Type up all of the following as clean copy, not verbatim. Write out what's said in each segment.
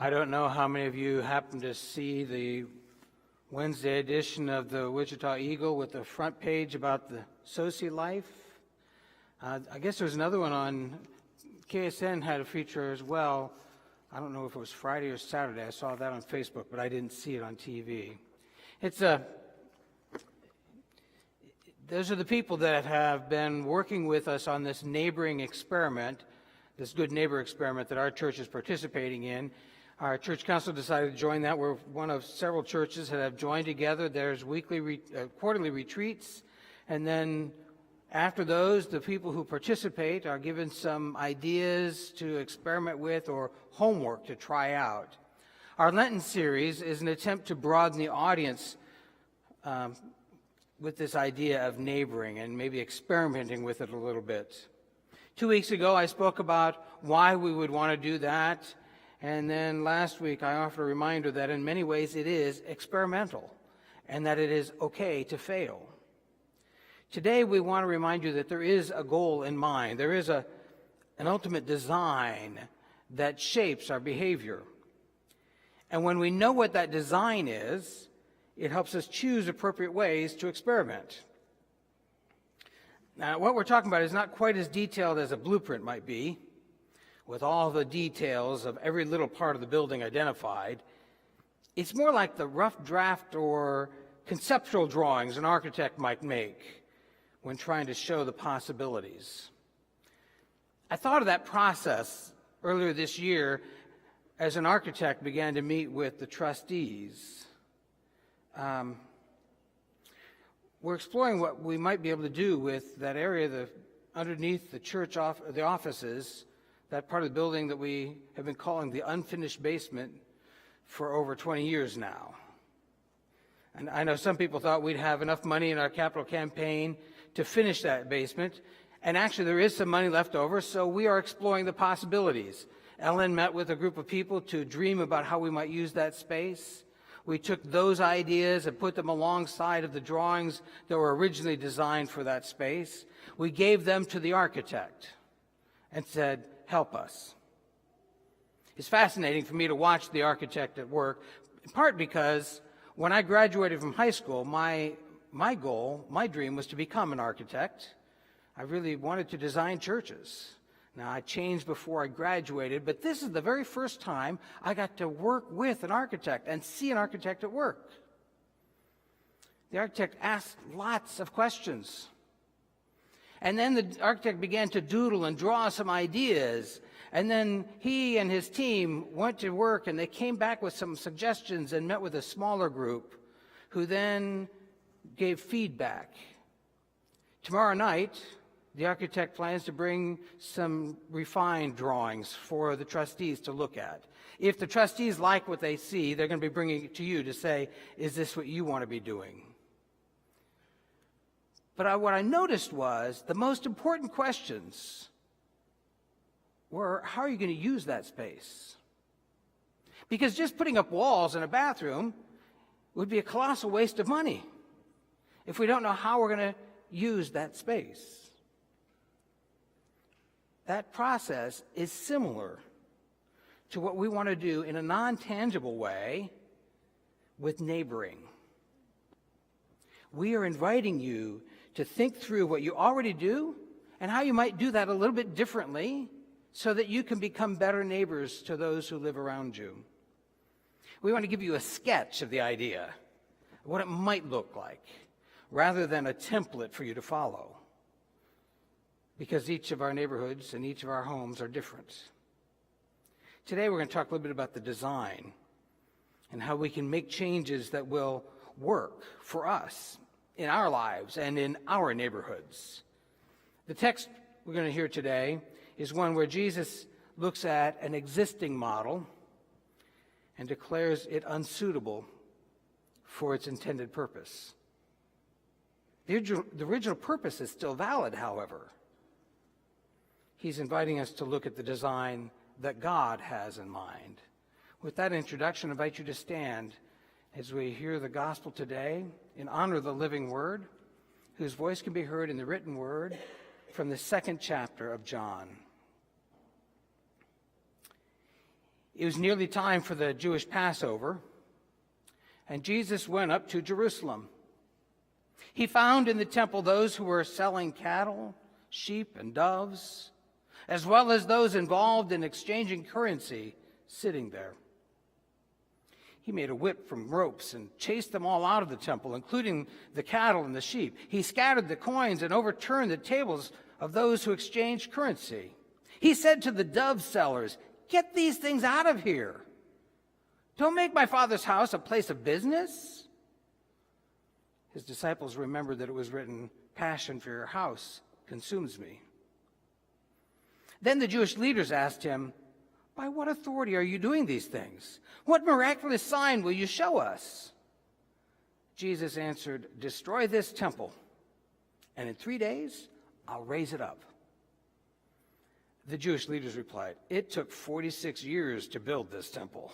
I don't know how many of you happened to see the Wednesday edition of the Wichita Eagle with the front page about the Soci life. I guess there's another one on KSN had a feature as well. I don't know if it was Friday or Saturday. I saw that on Facebook, but I didn't see it on TV. Those are the people that have been working with us on this neighboring experiment, this good neighbor experiment that our church is participating in. Our church council decided to join that. We're one of several churches that have joined together. There's quarterly retreats, and then after those, the people who participate are given some ideas to experiment with or homework to try out. Our Lenten series is an attempt to broaden the audience with this idea of neighboring and maybe experimenting with it a little bit. 2 weeks ago, I spoke about why we would want to do that. And then last week, I offered a reminder that in many ways it is experimental and that it is okay to fail. Today, we want to remind you that there is a goal in mind. There is an ultimate design that shapes our behavior. And when we know what that design is, it helps us choose appropriate ways to experiment. Now, what we're talking about is not quite as detailed as a blueprint might be, with all the details of every little part of the building identified. It's more like the rough draft or conceptual drawings an architect might make when trying to show the possibilities. I thought of that process earlier this year as an architect began to meet with the trustees. We're exploring what we might be able to do with that area underneath the church the offices, that part of the building that we have been calling the unfinished basement for over 20 years now. And I know some people thought we'd have enough money in our capital campaign to finish that basement. And actually there is some money left over, so we are exploring the possibilities. Ellen met with a group of people to dream about how we might use that space. We took those ideas and put them alongside of the drawings that were originally designed for that space. We gave them to the architect and said, help us. It's fascinating for me to watch the architect at work, in part because when I graduated from high school, my goal, my dream was to become an architect. I really wanted to design churches. Now, I changed before I graduated, but this is the very first time I got to work with an architect and see an architect at work. The architect asked lots of questions. And then the architect began to doodle and draw some ideas. And then he and his team went to work and they came back with some suggestions and met with a smaller group who then gave feedback. Tomorrow night, the architect plans to bring some refined drawings for the trustees to look at. If the trustees like what they see, they're going to be bringing it to you to say, is this what you want to be doing? But what I noticed was the most important questions were, how are you going to use that space? Because just putting up walls in a bathroom would be a colossal waste of money if we don't know how we're going to use that space. That process is similar to what we want to do in a non-tangible way with neighboring. We are inviting you to think through what you already do and how you might do that a little bit differently so that you can become better neighbors to those who live around you. We want to give you a sketch of the idea, what it might look like, rather than a template for you to follow, because each of our neighborhoods and each of our homes are different. Today we're going to talk a little bit about the design and how we can make changes that will work for us in our lives and in our neighborhoods. The text we're going to hear today is one where Jesus looks at an existing model and declares it unsuitable for its intended purpose. The original purpose is still valid, however. He's inviting us to look at the design that God has in mind. With that introduction, I invite you to stand as we hear the gospel today in honor of the living word, whose voice can be heard in the written word from the 2nd chapter of John. It was nearly time for the Jewish Passover, and Jesus went up to Jerusalem. He found in the temple those who were selling cattle, sheep, and doves, as well as those involved in exchanging currency sitting there. He made a whip from ropes and chased them all out of the temple, including the cattle and the sheep. He scattered the coins and overturned the tables of those who exchanged currency. He said to the dove sellers, "Get these things out of here. Don't make my Father's house a place of business." His disciples remembered that it was written, "Passion for your house consumes me." Then the Jewish leaders asked him, "By what authority are you doing these things? What miraculous sign will you show us?" Jesus answered, "Destroy this temple, and in 3 days I'll raise it up." The Jewish leaders replied, "It took 46 years to build this temple,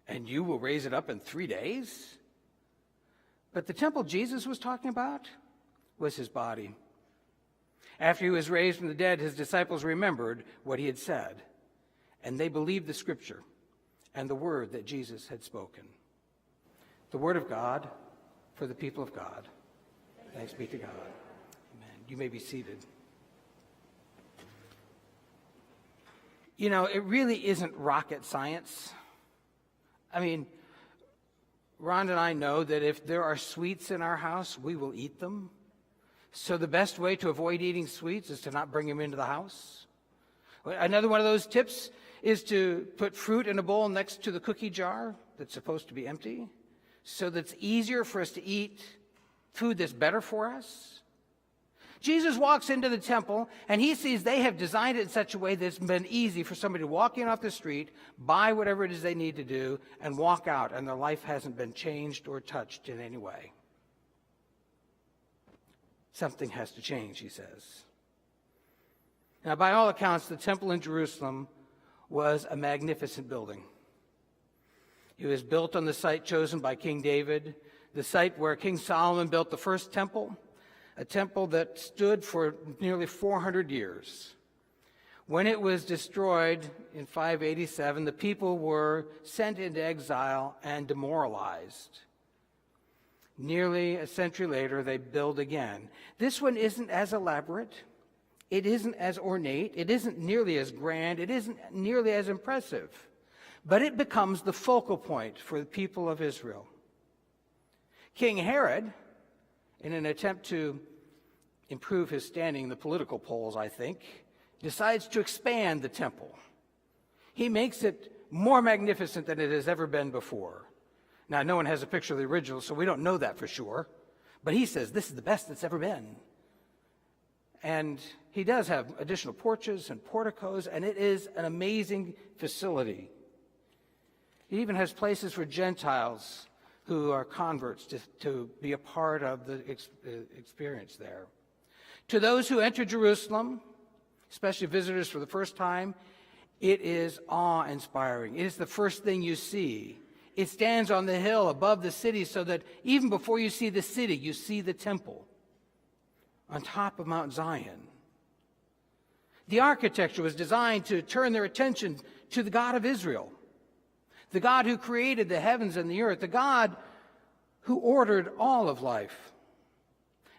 and you will raise it up in 3 days?" But the temple Jesus was talking about was his body. After he was raised from the dead, his disciples remembered what he had said, and they believed the scripture and the word that Jesus had spoken. The word of God for the people of God. Thanks be to God. Amen. You may be seated. You know, it really isn't rocket science. I mean, Ron and I know that if there are sweets in our house, we will eat them. So the best way to avoid eating sweets is to not bring them into the house. Another one of those tips is to put fruit in a bowl next to the cookie jar that's supposed to be empty, so that it's easier for us to eat food that's better for us. Jesus walks into the temple, and he sees they have designed it in such a way that it's been easy for somebody to walk in off the street, buy whatever it is they need to do, and walk out, and their life hasn't been changed or touched in any way. Something has to change, he says. Now, by all accounts, the temple in Jerusalem was a magnificent building. It was built on the site chosen by King David, the site where King Solomon built the first temple, a temple that stood for nearly 400 years. When it was destroyed in 587, the people were sent into exile and demoralized. Nearly a century later, they build again. This one isn't as elaborate. It isn't as ornate. It isn't nearly as grand. It isn't nearly as impressive. But it becomes the focal point for the people of Israel. King Herod, in an attempt to improve his standing in the political polls, I think, decides to expand the temple. He makes it more magnificent than it has ever been before. Now, no one has a picture of the original, so we don't know that for sure. But he says this is the best that's ever been. And he does have additional porches and porticos, and it is an amazing facility. He even has places for Gentiles who are converts to be a part of the experience there. To those who enter Jerusalem, especially visitors for the first time, it is awe-inspiring. It is the first thing you see. It stands on the hill above the city so that even before you see the city, you see the temple on top of Mount Zion. The architecture was designed to turn their attention to the God of Israel, the God who created the heavens and the earth, the God who ordered all of life.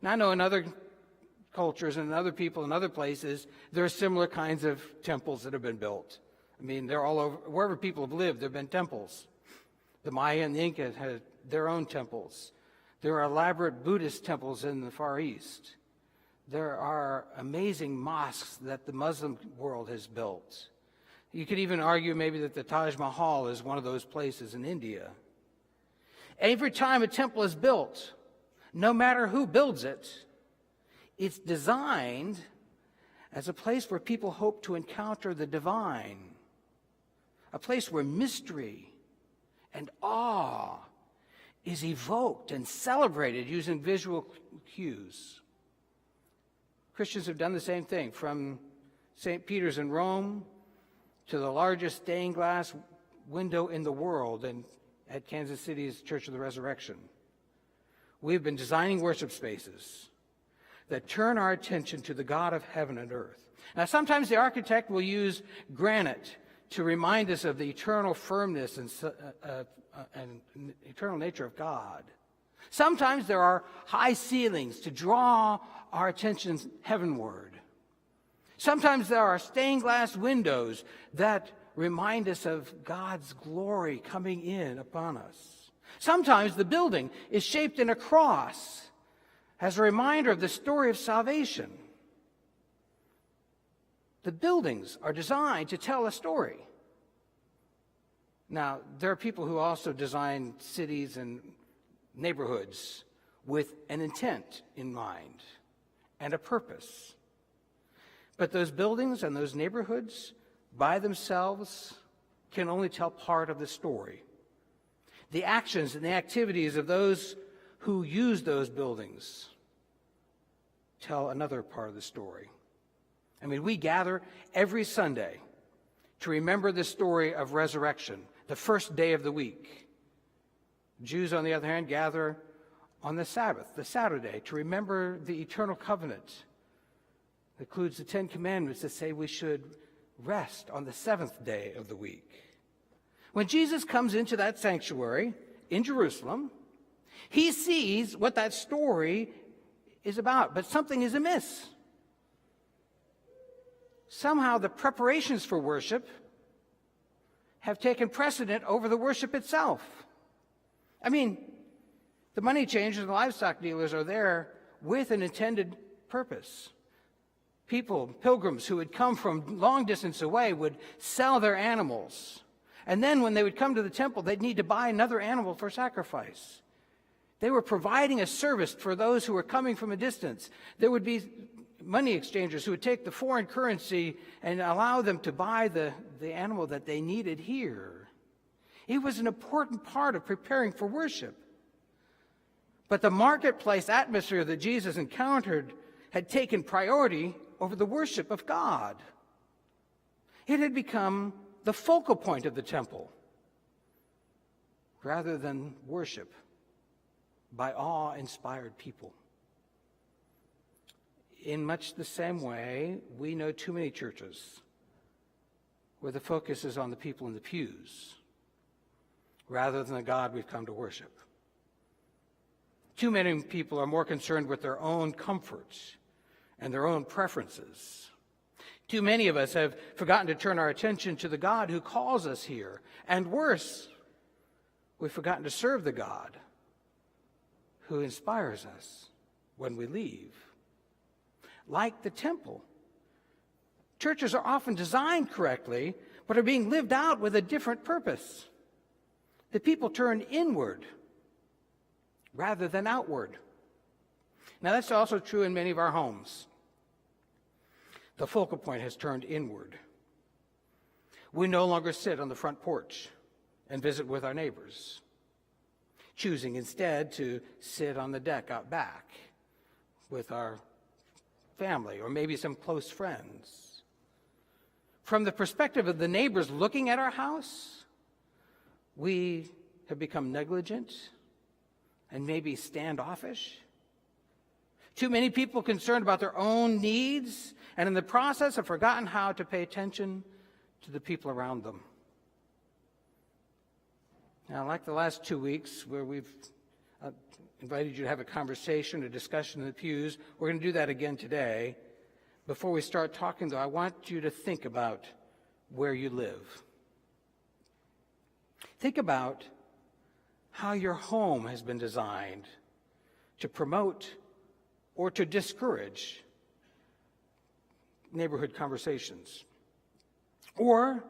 Now, I know in other cultures and other people in other places, there are similar kinds of temples that have been built. I mean, they're all over. Wherever people have lived, there have been temples. The Maya and the Inca had their own temples. There are elaborate Buddhist temples in the Far East. There are amazing mosques that the Muslim world has built. You could even argue maybe that the Taj Mahal is one of those places in India. Every time a temple is built, no matter who builds it, it's designed as a place where people hope to encounter the divine, a place where mystery and awe is evoked and celebrated using visual cues. Christians have done the same thing, from St. Peter's in Rome to the largest stained glass window in the world and at Kansas City's Church of the Resurrection. We've been designing worship spaces that turn our attention to the God of heaven and earth. Now, sometimes the architect will use granite to remind us of the eternal firmness and eternal nature of God. Sometimes there are high ceilings to draw our attention heavenward. Sometimes there are stained glass windows that remind us of God's glory coming in upon us. Sometimes the building is shaped in a cross as a reminder of the story of salvation. The buildings are designed to tell a story. Now, there are people who also design cities and neighborhoods with an intent in mind and a purpose. But those buildings and those neighborhoods by themselves can only tell part of the story. The actions and the activities of those who use those buildings tell another part of the story. I mean, we gather every Sunday to remember the story of resurrection, the first day of the week. Jews, on the other hand, gather on the Sabbath, the Saturday, to remember the eternal covenant. It includes the Ten Commandments that say we should rest on the seventh day of the week. When Jesus comes into that sanctuary in Jerusalem, he sees what that story is about, but something is amiss. Somehow the preparations for worship have taken precedent over the worship itself. I mean, the money changers and the livestock dealers are there with an intended purpose. People, pilgrims who had come from long distance away would sell their animals. And then when they would come to the temple, they'd need to buy another animal for sacrifice. They were providing a service for those who were coming from a distance. There would be money exchangers who would take the foreign currency and allow them to buy the animal that they needed here. It was an important part of preparing for worship. But the marketplace atmosphere that Jesus encountered had taken priority over the worship of God. It had become the focal point of the temple rather than worship by awe-inspired people. In much the same way, we know too many churches where the focus is on the people in the pews rather than the God we've come to worship. Too many people are more concerned with their own comforts and their own preferences. Too many of us have forgotten to turn our attention to the God who calls us here. And worse, we've forgotten to serve the God who inspires us when we leave. Like the temple, churches are often designed correctly, but are being lived out with a different purpose. The people turn inward rather than outward. Now, that's also true in many of our homes. The focal point has turned inward. We no longer sit on the front porch and visit with our neighbors, choosing instead to sit on the deck out back with our family or maybe some close friends. From the perspective of the neighbors looking at our house, we have become negligent and maybe standoffish. Too many people concerned about their own needs and in the process have forgotten how to pay attention to the people around them. Now, like the last 2 weeks where we've invited you to have a conversation, a discussion in the pews, we're going to do that again today. Before we start talking, though, I want you to think about where you live. Think about how your home has been designed to promote or to discourage neighborhood conversations. Or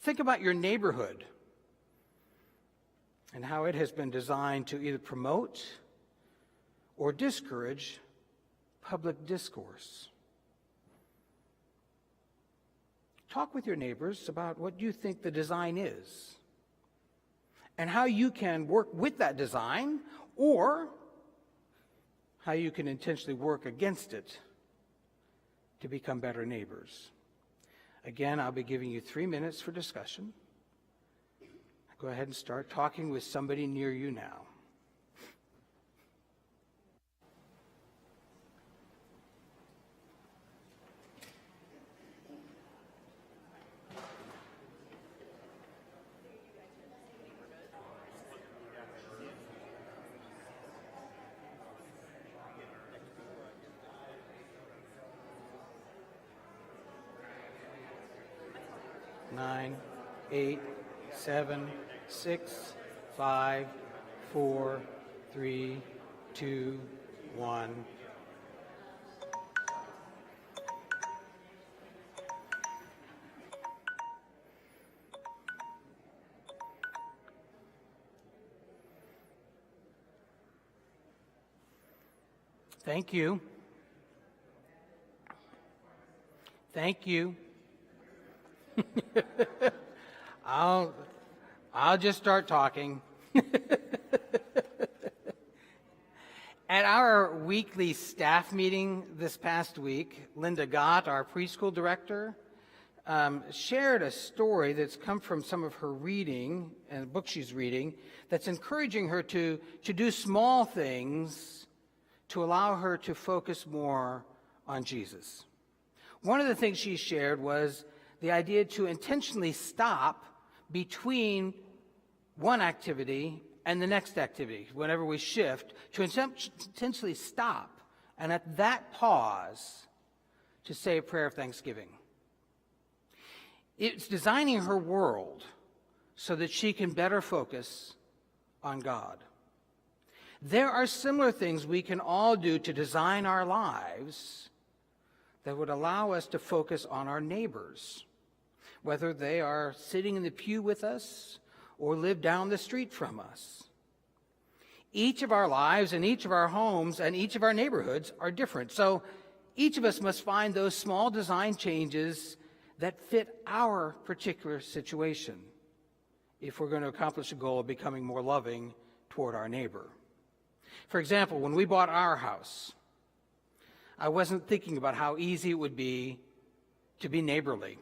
think about your neighborhood and how it has been designed to either promote or discourage public discourse. Talk with your neighbors about what you think the design is and how you can work with that design or how you can intentionally work against it to become better neighbors. Again, I'll be giving you 3 minutes for discussion. Go ahead and start talking with somebody near you now. 9, 8, 7, 6, 5, 4, 3, 2, 1. Thank you. Thank you. I'll just start talking. At our weekly staff meeting this past week, Linda Gott, our preschool director, shared a story that's come from some of her reading and a book she's reading that's encouraging her to do small things to allow her to focus more on Jesus. One of the things she shared was the idea to intentionally stop between one activity and the next activity. Whenever we shift, to intentionally stop, and at that pause, to say a prayer of thanksgiving. It's designing her world so that she can better focus on God. There are similar things we can all do to design our lives that would allow us to focus on our neighbors, whether they are sitting in the pew with us or live down the street from us. Each of our lives and each of our homes and each of our neighborhoods are different. So each of us must find those small design changes that fit our particular situation if we're going to accomplish the goal of becoming more loving toward our neighbor. For example, when we bought our house, I wasn't thinking about how easy it would be to be neighborly.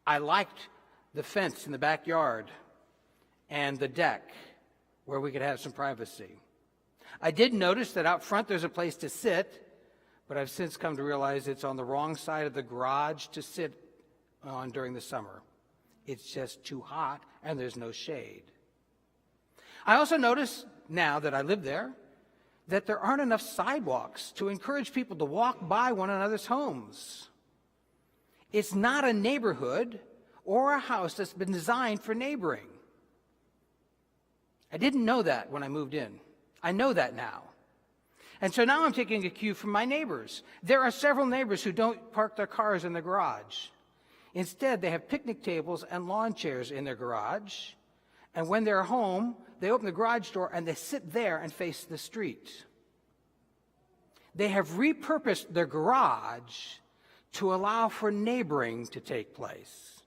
I liked the fence in the backyard and the deck where we could have some privacy. I did notice that out front there's a place to sit, but I've since come to realize it's on the wrong side of the garage to sit on during the summer. It's just too hot and there's no shade. I also notice now that I live there that there aren't enough sidewalks to encourage people to walk by one another's homes. It's not a neighborhood or a house that's been designed for neighboring. I didn't know that when I moved in. I know that now. And so now I'm taking a cue from my neighbors. There are several neighbors who don't park their cars in the garage. Instead, they have picnic tables and lawn chairs in their garage. And when they're home, they open the garage door and they sit there and face the street. They have repurposed their garage to allow for neighboring to take place.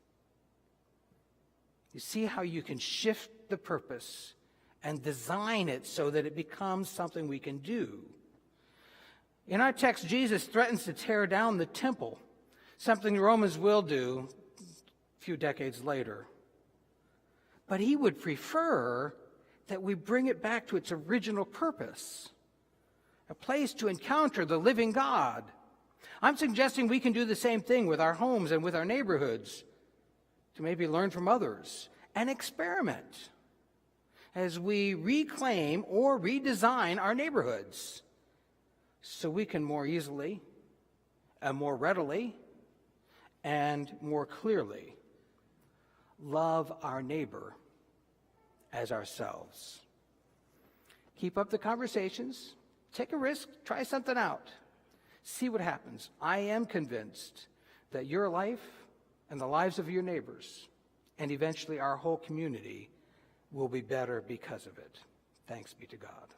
You see how you can shift the purpose and design it so that it becomes something we can do. In our text, Jesus threatens to tear down the temple, something the Romans will do a few decades later. But he would prefer that we bring it back to its original purpose, a place to encounter the living God. I'm suggesting we can do the same thing with our homes and with our neighborhoods, to maybe learn from others and experiment as we reclaim or redesign our neighborhoods so we can more easily and more readily and more clearly love our neighbor as ourselves. Keep up the conversations. Take a risk. Try something out. See what happens. I am convinced that your life and the lives of your neighbors and eventually our whole community will be better because of it. Thanks be to God.